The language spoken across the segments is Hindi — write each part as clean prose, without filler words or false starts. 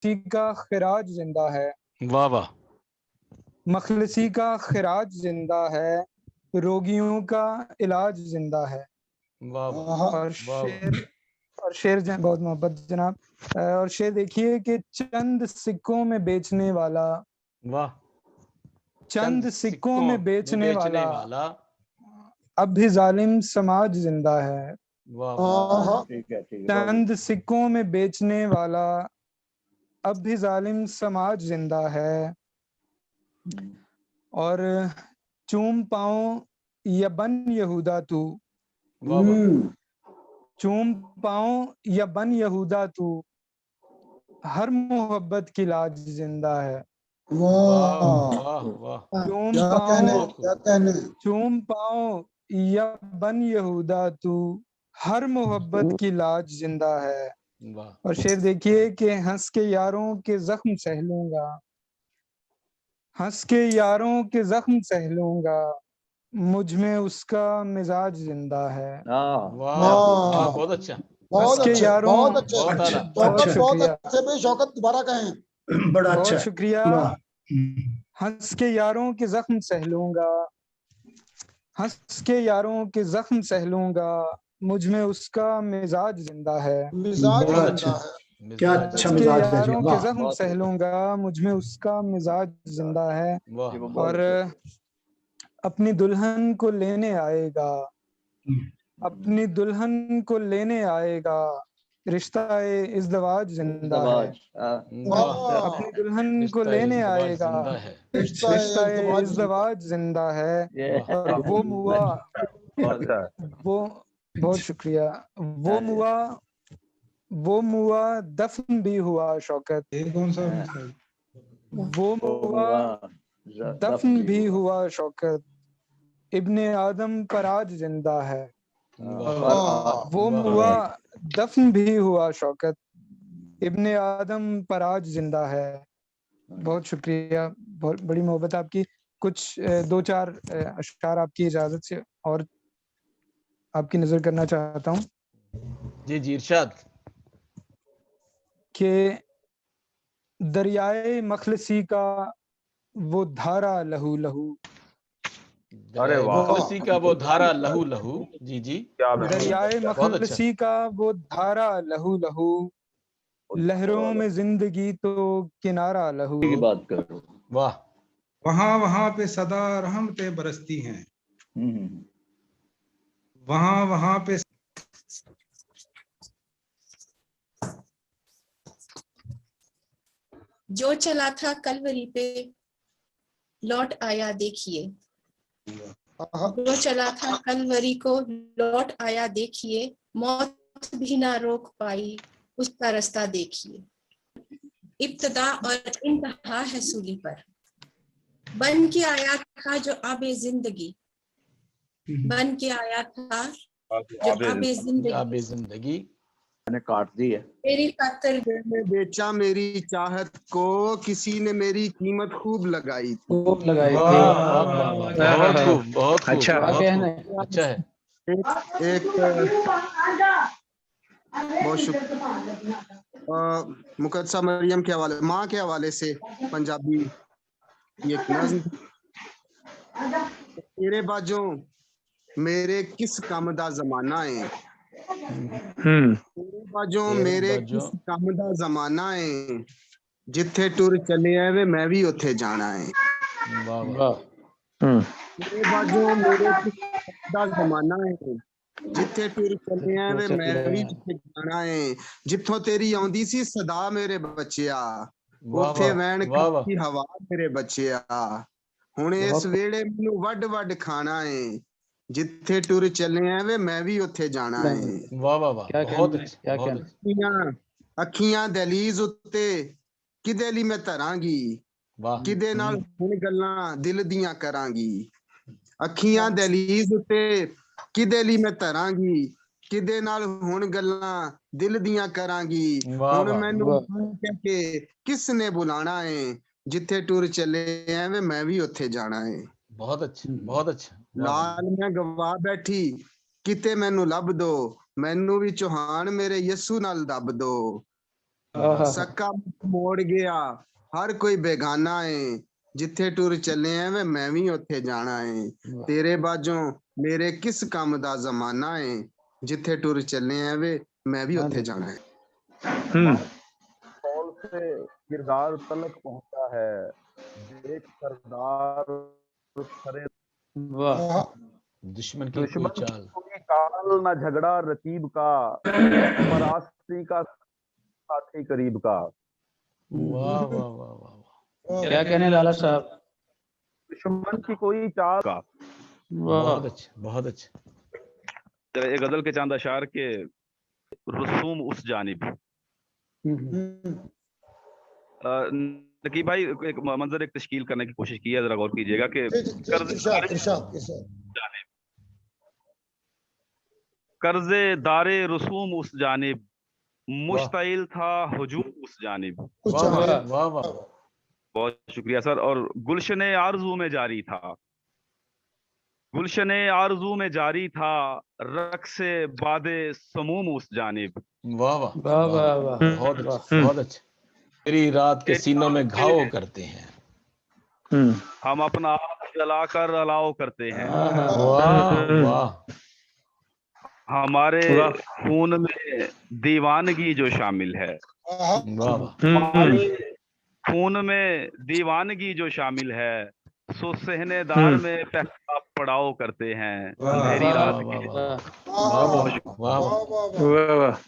का खिराज जिंदा है। वाह वाह। मखलसी का खिराज जिंदा है, रोगियों का इलाज जिंदा है। वाह वाह और शेर बहुत मोहब्बत जनाब। और शेर देखिए कि चंद सिक्कों में बेचने वाला, वाह, चंद सिक्कों में बेचने वाला अब भी जालिम समाज जिंदा है। वाह वाह, ठीक है चंद सिक्कों में बेचने वाला अब भी जालिम समाज जिंदा है। और चूम पाऊं या बन यहूदा तू, चूम पाऊं या बन यहूदा तू, हर मोहब्बत की लाज जिंदा है। चूम पाऊं या बन यहूदा तू, हर मोहब्बत की लाज जिंदा है। और शेर देखिए कि हंस के यारों के जख्म सह लूंगा, हंस के यारों के जख्म सह लूंगा, मुझ में उसका मिजाज जिंदा है। बहुत अच्छा, हंस के यारों, शौकत दोबारा कहें। बड़ा अच्छा, बहुत शुक्रिया। हंस के यारों के जख्म सह लूंगा, हंस के यारों के जख्म सह लूंगा, मुझ में उसका मिजाज जिंदा है। मिजाज अच्छा, क्या अच्छा हंस के मिजाज है यारों के जख्म सह लूंगा, मुझ में उसका मिजाज जिंदा है। और अपनी दुल्हन को लेने आएगा, अपनी दुल्हन को लेने आएगा, रिश्ता इज़्दिवाज जिंदा है। अपनी दुल्हन को लेने आएगा, रिश्ता इज़्दिवाज जिंदा है। और वो मुआ, वो बहुत शुक्रिया, वो मुआ दफन भी हुआ शौकत, कौन सा वो मुआ दफन भी हुआ शौकत, इब्ने आदम पर आज जिंदा है। वो मुआ दफन भी हुआ शौकत, इब्ने आदम पर आज जिंदा है। बहुत शुक्रिया, बहुत बड़ी मोहब्बत आपकी। कुछ दो चार अशआर आपकी इजाजत से और आपकी नजर करना चाहता हूँ। जी जी इरशाद। कि दरियाए मखलसी का वो धारा लहू लहू, मखलसी का वो धारा लहू लहू। जी जी, दरियाए मखलसी का वो धारा लहू लहू, लहरों में जिंदगी तो किनारा लहू। की बात करो। वाह। वहां वहां पे सदा रहमतें बरसती हैं, वहां वहां पे जो चला था कलवरी पे लौट आया देखिए, जो चला था कलवरी को लौट आया देखिए, मौत भी ना रोक पाई उसका रास्ता देखिए। इब्तिदा और इंतहा है सूली पर, बन के आया था जो आबे जिंदगी, बन के आया था जो आबे जिंदगी, मैंने काट दी है। तेरी खातिर ने बेचा मेरी चाहत को, किसी ने मेरी कीमत खूब लगाई थी। बहुत खूब, बहुत खूब, अच्छा, अच्छा है। एक बहुत शुक्रिया। मुकद्दसा मरियम के हवाले, माँ के हवाले से पंजाबी ये नज़्म। तेरे बाजों मेरे किस काम दा जमाना है, तेरे बाजों मेरे किस काम दा जमाना है, जिथे टुर चले वे मैं भी उथे जाना है। तेरे बाजों मेरे किस काम दा जमाना है, जिथे टुर चले वे मैं भी उथे जाना है। जिथों तेरी आउंदी सी सदा मेरे बच्चिया, उथे वैन की हवा मेरे बच्चिया। हुण इस वेले मैनू वड वड खाना है, जिथे टुर चले वे मैं भी उथे जाना है। वाह वाह वाह, बहुत अच्छा, बहुत अच्छा। अखियां दहलीज उत्ते किदे लई मैं धरांगी, किदे नाल हुण गल्लां दिल दियां करांगी। अखियां दहलीज उत्ते किदे लई मैं धरांगी, किदे नाल हुण गल्लां दिल दियां करांगी। हुण मैनू कह के किस ने बुलाना है, जिथे टुर चले वे मैं भी उथे जाना है। बहुत अच्छा, बहुत अच्छा। लाल मैं गवा बैठी किते मैनू लभ दो, मैनू भी चौहान मेरे यस्सू नाल दब दो। सक्का मोड़ गया हर कोई बेगाना है जिथे टुर चले हैं वे मैं भी उत्थे जाना है तेरे बाजों मेरे किस काम दा जमाना है जिथे टुर चले हैं वे मैं भी उत्थे जाना है। कौल से किरदार तलक पहुंचा है देख सरदार खरे दुश्मन की कोई चाल काल ना झगड़ा रकीब का परास्ती का साथी करीब का। वाह वाह वाह वाह क्या कहने लाला साहब? दुश्मन की कोई चाल का। बहुत अच्छा बहुत अच्छा। एक गजल के चांद अशार के रसूम उस जानिब। नकीब भाई एक मंजर एक तश्कील करने की कोशिश की है, जरा गौर कीजिएगा कि कर्जे दारे रसूम उस जानिब मुश्ताइल था हुजूम उस जानिब। वाह वाह बहुत शुक्रिया सर। और गुलशने आरजू में जारी था, गुलशने आरजू में जारी था रक्से बादे समूम उस जानिब। वाह वाह वाह वाह वाह बहुत अच्छा बहुत अच्छा। तेरी रात के सीनों में घाव करते हैं हम अपना आप जलाकर अलाव करते हैं। वाह वाह। हमारे खून में दीवानगी जो शामिल है, वाह खून में दीवानगी जो शामिल है सो सहनेदार में पहला पड़ाव करते हैं अंधेरी रात के। वाह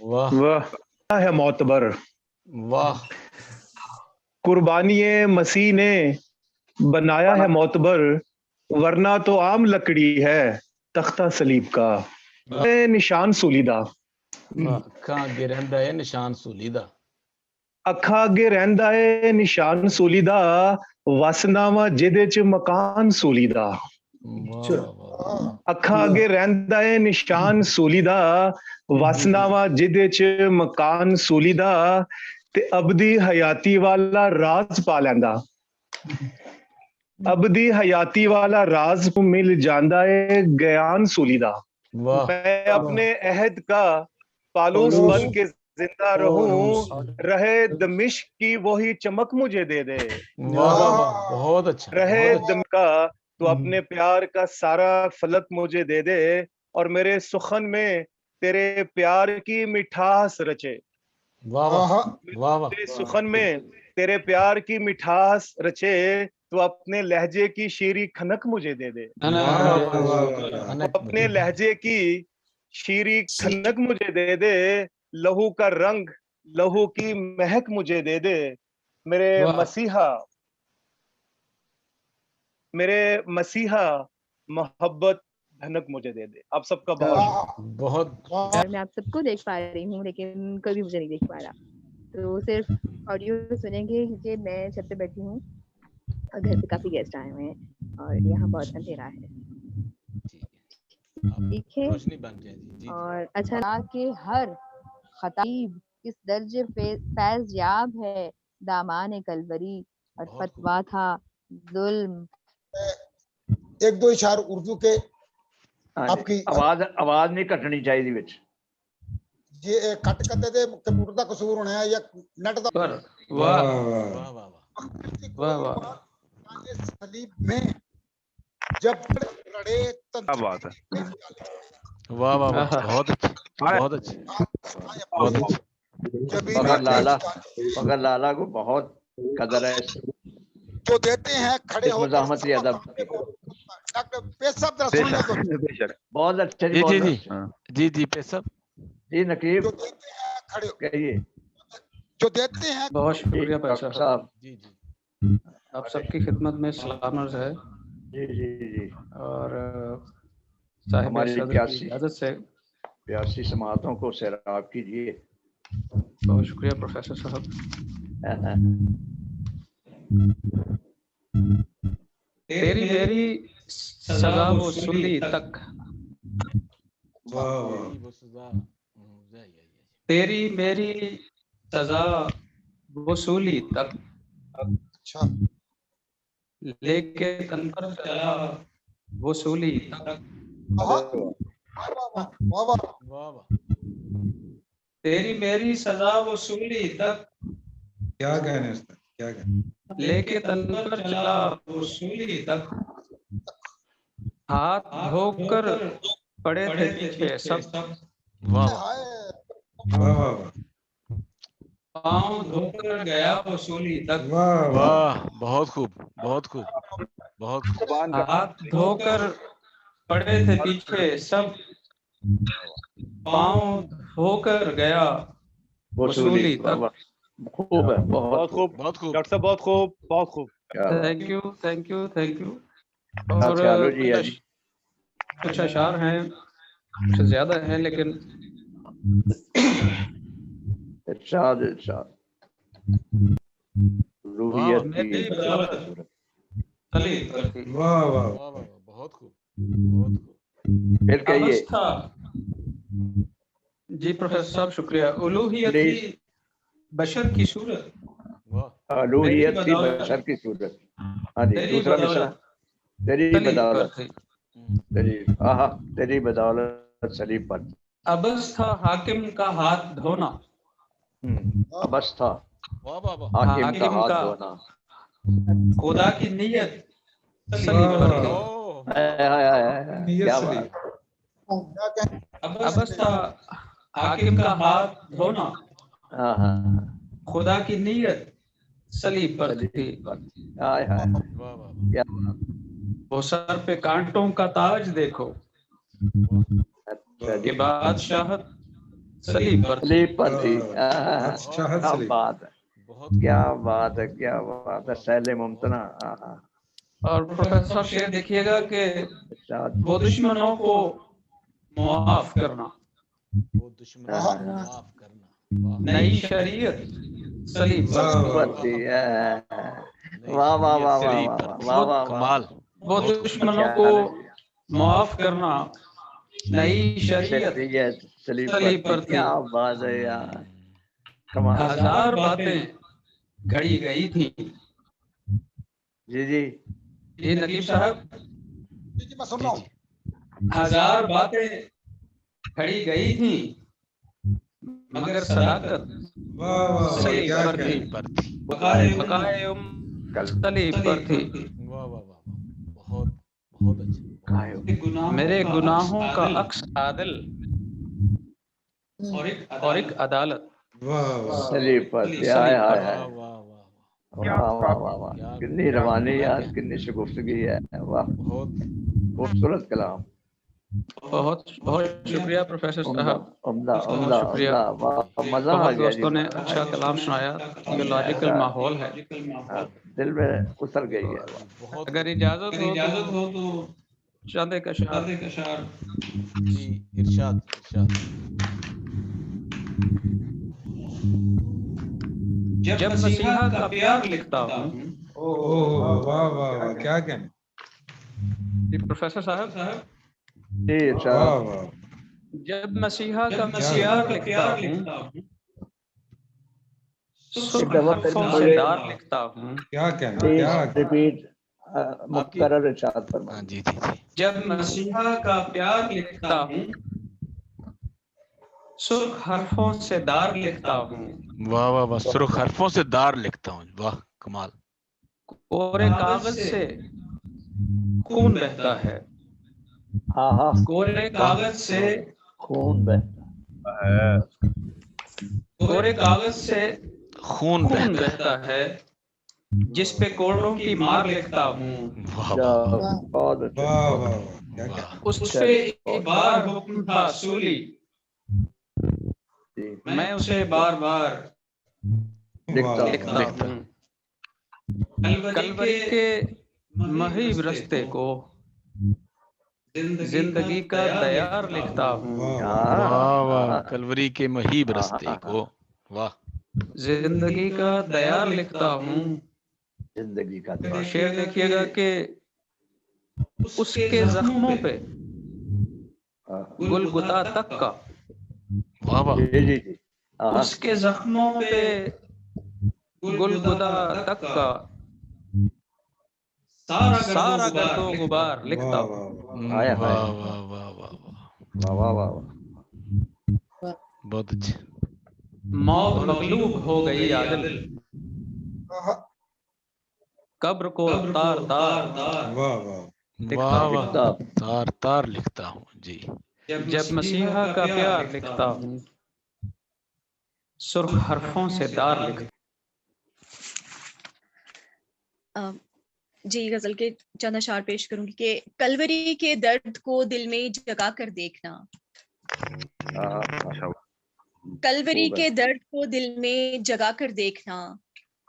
वाह वाह है मोतबर। वाह कुर्बानी मसीह ने बनाया है मोतबर वरना तो आम लकड़ी है तख्ता सलीब का निशान सूलीदा। अखा अगे रहंदा है निशान सूलीदा। अखा अगे रहंदा है निशान सूलीदा वसनावा जिदे च मकान सूलीदा। अखा अगे रहंदा है निशान सूलीदा वसनावा जिदे च मकान सूलीदा ते अबदी हयाती वाला राज पा लैंदा। अबदी हयाती वाला राज मिल जांदा है ज्ञान सूलीदा। मैं अपने अहद का पालूस बन के जिंदा रहूं रहे दमिश्क की वही चमक मुझे दे दे। बहुत अच्छा। रहे दम का तो अपने प्यार का सारा फलक मुझे दे दे और मेरे सुखन में तेरे प्यार की मिठास रचे। वाह सुखन में तेरे प्यार की मिठास रचे तो अपने लहजे की शीरी खनक मुझे दे दे। अपने लहजे की शीरी खनक मुझे दे दे लहू का रंग लहू की महक मुझे दे दे मेरे मसीहा मोहब्बत धनक मुझे दे दे। आप सबका बहुत मैं आप सबको देख पा रही हूँ लेकिन कभी मुझे नहीं देख पा रहा, तो सिर्फ ऑडियो सुनेंगे क्योंकि मैं छत पे बैठी हूँ और घर पे काफी गेस्ट आए हुए हैं और यहाँ बहुत अंधेरा है। ठीक है और अच्छा के हर खतीब किस दर्जे फैज याब है दामाने कलवरी और फतवा था जुल्म। एक दो इशार उर्दू के आपकी आवाज नहीं कटनी चाहिए विच ये कट करते थे कंप्यूटर का कसूर होना है या नेट का। वाह वाह वाह सलीब में जब रड़े क्या बात है। वाह वाह बहुत अच्छा बहुत अच्छा बहुत अच्छा। मगर लाला को बहुत कदर है जो देते हैं खड़े हो मज़ाहमत अदब। डॉक्टर पेशब जरा सुन ले तो बहुत अच्छा जी पेशब जी नकीब जो देते हैं खड़े कहिए। जो देते हैं बहुत शुक्रिया पैसा साहब। जी आप सबकी खिदमत में सलाम अर्ज़ है। जी और साहिब की इजाज़त से 82 समातों को सैराब कीजिए। बहुत शुक्रिया प्रोफेसर साहब। तेरी मेरी सजा वसूली तक तेरी मेरी सजा वसूली तक अच्छा लेके तन पर चला वसूली तक। वाह वाह वाह वाह तेरी मेरी सजा वसूली तक, क्या कहने उसका, क्या कहने, लेके तन पर चला वसूली तक, हाथ धोकर पड़े थे पीछे सब, वाह वाह वाह वाह पाँव धोकर गया वसूली तक, वाह वाह, वाह, बहुत खूब, बहुत खूब, बहुत खूब। जुबान का हाथ धोकर पड़े थे पीछे सब, पाँव धोकर गया वसूली तक। खूब है, बहुत बहुत खूब, बहुत खूब। डॉक्टर साहब बहुत खूब, बहुत खूब। Thank you, thank you, thank you. और अच्छा लो जी, कुछ अशार हैं, कुछ ज्यादा हैं, लेकिन इरशाद इरशाद रूहियत की बदौलत। वाह वाह, वाह, वाह, बहुत खूब, बहुत खूब। फिर कहिए। अवस्था, जी प्रोफेसर साहब शुक्रिया। उलूहियत की बशर की सूरत, वाह, रूहियत की बशर की सूरत। हाँ जी, दूसरा मिसरा। तेरी बदौलत, तेरी आहा, तेरी बदौलत सलीब पर। अवस्था हाकिम का हाथ धोना, अवस्था वाह, वाह, वाह, हाकिम का हाथ धोना, खुदा की नीयत वाह सलीब पर वाह, थी। ओह, नियत क्या सलीब, बात। अवस्था हाकिम का हाथ धोना, हाँ हाँ, खुदा की नीयत सलीब पर थी। हाय हाय, वाह, वाह, क्या बात। वो सर पे कांटों का ताज देखो, अच्छा के जी, बादशाहत सलीब पर थी। सलीब पर थी। बादशाहत क्या सलीब, बात है, बहुत खूब। क्या बात है, क्या बात है, सैले मुमतना। और प्रोफेसर साहब शेर देखिएगा कि इरशाद। वो दुश्मनों को मुआफ करना, वो दुश्मनों को माफ करना, वाह, नई शरीयत सलीब पर वाह थी। पर थी। वाह वाह वाह वाह सलीब वाह पर थी। वाह वाह, कमाल, वो दुश्मनों को मुआफ करना, नई शरीयत शरीयत सलीब सलीब पर पर थी। थी। क्या बात है यार, कमाल। हजार बातें घड़ी गई थी। जी जी, जी नकीब साहब, जी मैं सुन रहा हूँ। हजार बातें खड़ी गई थी, मगर सदाकत वाह वाह, सलीब क्या पर कहने, थी। पर थी। बकाए सलीब पर थी। वाह, वाह, वाह, बहुत, बहुत अच्छा। मेरे गुनाहों का अक्स आदिल और एक अदालत। वाह वाह, सलीब पर थी। हाय हाय हाय, वाह, वाह, वाह, वाह वाह वाह वाह, क्या कितनी रवानी यार, कितनी शगुफ्तगी है। वाह, बहुत खूबसूरत कलाम। बहुत बहुत शुक्रिया प्रोफेसर उम्दा साहब, उम्दा बहुत उम्दा शुक्रिया। उम्दा, वाह, मजा आ बहुत गया जी, दोस्तों ने मजा। अच्छा कलाम सुनाया। थियोलॉजिकल माहौल है। दिल में उतर गई है। बहुत अगर इजाजत हो तो चंद एक अशार। जी, इरशाद, इरशाद। जब मसीहा का प्यार लिखता हूँ, ओह वाह वाह वाह, क्या कहने, जी प्रोफेसर साहब, जी वाह इरशाद। वाह, जब मसीहा का क्या प्यार लिखता हूँ, सुर्ख एक दफा हर्फों फिर से दार लिखता हूँ। क्या कहने, प्लीज क्या रिपीट, मुकर्रर इरशाद फरमाइए। हाँ जी, जी, जी। जब मसीहा का प्यार लिखता हूँ, सुर्ख हर्फों से दार लिखता हूँ। वाह, वाह, वाह, सुर्ख हरफों से दार लिखता हूँ। वाह, कमाल। कोरे कागज से खून बहता है। हाँ हाँ, कोरे कागज से खून बहता है। कोरे कागज से खून बहता बहता है, जिस पे कोड़ों की मार लिखता हूँ। वाह, वाह, बहुत अच्छा, वाह वाह वाह, क्या वाह, कहने, उस पे एक बार हुक्म था सूली, जी, मैं उसे बार बार लिखता हूँ। लिखता हूँ। कलवरी के महीब रस्ते को जिंदगी का दयार लिखता हूँ। वाह, वाह, कलवरी के महीब रस्ते को। वाह, जिंदगी का दयार लिखता हूँ। जिंदगी का और शेर देखिएगा कि उसके जख्मों पे गुलगुता तक का, वाह, वाह, जी जी जी, उसके जख्मों पे गुलगुता तक का सारा गर्दो गुबार लिखता वाह हूँ। वाह हाय वाह, हाय, वाह, वाह, वाह, वाह, वाह वाह वाह, बहुत अच्छे। मौत मगलूब हो गई आदिल, कब्र को तार तार वाह वाह वाह वाह, तार तार लिखता हूँ जी। जब मसीहा का प्यार लिखता हूँ, सुर्ख हरफों से तार लिखता। जी गजल के चंद अशार पेश करूंगी कि कलवरी के दर्द को दिल में जगा कर देखना, कलवरी के दर्द को दिल में जगा कर देखना,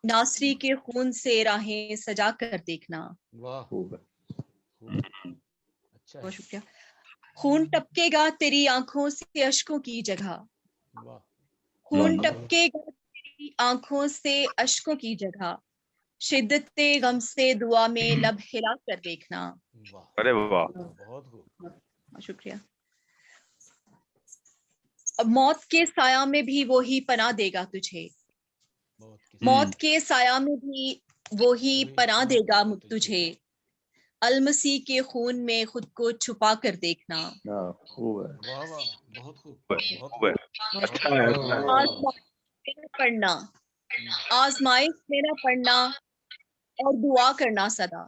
नासरी के खून से राहें सजा कर देखना। वाह, बहुत शुक्रिया। खून टपकेगा तेरी आंखों से अश्कों की जगह, खून टपकेगा तेरी आंखों से अश्कों की जगह, शिद्दत गम से दुआ में लब हिला कर देखना। अरे वाह, बहुत शुक्रिया। अब मौत के साया में भी वो ही पनाह देगा तुझे, मौत के साया में भी वो ही पनाह देगा तुझे, अलमसी के खून में खुद को छुपा कर देखना। खूब है, वाह वाह, बहुत खूब, खूब है, अच्छा है, पढ़ना, आजमाइश में ना पढ़ना और दुआ करना सदा,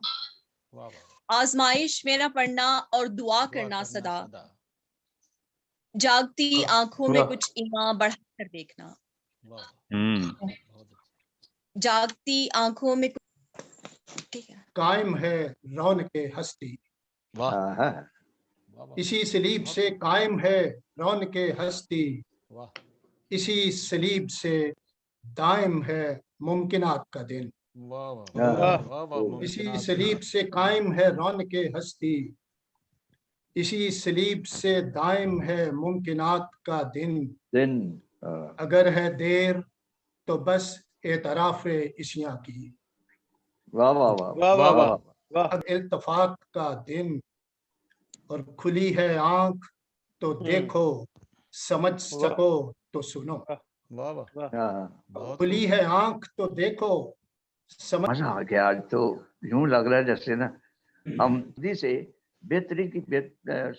आजमाइश में ना पढ़ना और दुआ करना सदा, जागती आंखों में कुछ ईमान बढ़ा कर देखना, जागती आंखों में कायम है रौनके हस्ती, इसी सलीब से कायम है रौनके हस्ती, इसी सलीब से दायम है मुमकिनात का दिन, इसी सलीब से कायम है रौनके हस्ती, इसी सलीब से दायम है मुमकिनात का दिन, अगर है देर तो बस एतराफ़े इशियां की, वाह वाह वाह वाह वाह वाह, इल्तफात का दिन, और खुली है आंख तो देखो, समझ सको तो सुनो, वाह वाह, खुली है आंख तो देखो, समझ। मजा आ गया। आज तो यूं लग रहा है जैसे ना हम खुदी से बेहतरी की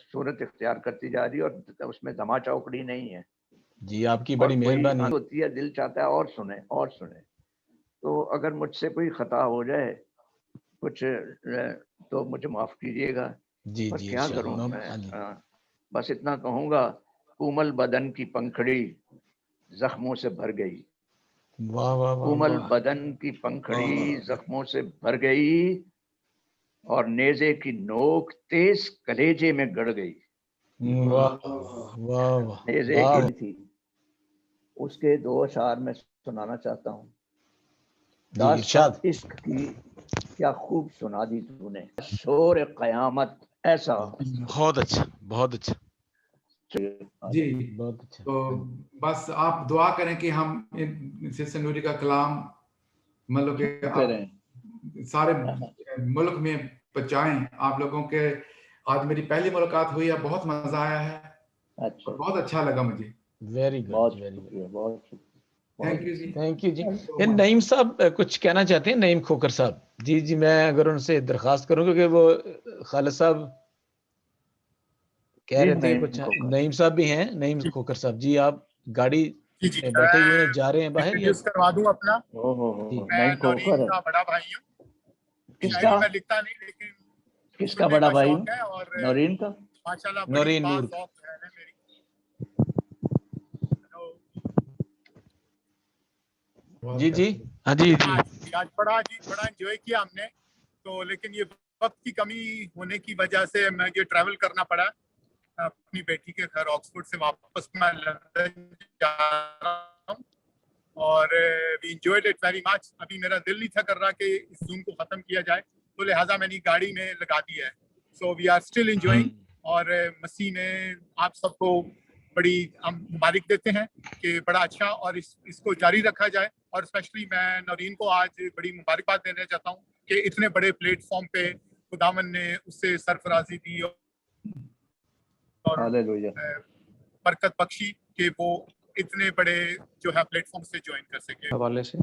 सूरत इख्तियार करती जा रही है और उसमें धमा चौकड़ी नहीं है जी। आपकी बड़ी मेहरबानी होती है, दिल चाहता है और सुने और सुने। तो अगर मुझसे कोई खता हो जाए कुछ तो मुझे माफ कीजिएगा, जी पर जी, क्या करूं मैं। बस इतना कहूंगा, कोमल बदन की पंखड़ी जख्मों से भर गई, वाह वाह वाह, कोमल बदन की पंखड़ी जख्मों से भर गई और नेज़े की नोक तेज कलेजे में गड़ गई। वाह वाह वाह, नेज़े की थी। उसके दो अशार में सुनाना चाहता हूँ। दास्तान इश्क की क्या खूब सुना दी तूने, शोर क़यामत ऐसा। बहुत अच्छा, बहुत अच्छा जी। बहुत अच्छा। तो बस आप दुआ करें कि हम सिस्टर नूरी का कलाम मतलब के सारे मुल्क में पहुंचाएं। आप लोगों के आज मेरी पहली मुलाकात हुई है, बहुत मजा आया है। अच्छा, बहुत अच्छा लगा मुझे। वेरी गुड, वेरी गुड, बहुत thank you ji, thank you ji. Naeem साहब कुछ कहना चाहते हैं? नईम खोकर साहब। जी जी, मैं अगर उनसे दरखास्त करूं क्योंकि वो खालिद साहब कह रहे थे कुछ। नईम साहब भी हैं, नईम खोकर साहब जी। आप गाड़ी में बैठे हुए हैं, जा रहे हैं बाहर? इंट्रोड्यूस करवा दूं अपना। मैं नौरीन का बड़ा भाई हूँ। किसका? मैं लिखता नहीं, लेकिन किसका बड़ा भाई? और नौरीन का? माशाल्लाह नौरीन नूर मेरी। जी जी, हाँ जी जी। आज बड़ा एंजॉय किया हमने तो, लेकिन ये वक्त की कमी होने की वजह से मुझे ट्रैवल करना पड़ा अपनी बेटी के घर। ऑक्सफोर्ड से वापस मैं लंदन जा रहा हूँ और we enjoyed it very much. अभी मेरा दिल नहीं था कर रहा कि इस जूम को खत्म किया जाए, तो लिहाजा मैंने गाड़ी में लगा दी है। So we are still enjoying. और मसीह ने आप सबको बड़ी हम मुबारक देते हैं कि बड़ा अच्छा और इसको जारी रखा जाए। और स्पेशली मैं नौरीन को आज बड़ी मुबारकबाद देना चाहता हूँ कि इतने बड़े प्लेटफॉर्म पे खुदावन ने उससे सरफराजी दी और बरकत बख्शी कि वो इतने बड़े जो है प्लेटफॉर्म से ज्वाइन कर सके। हवाले से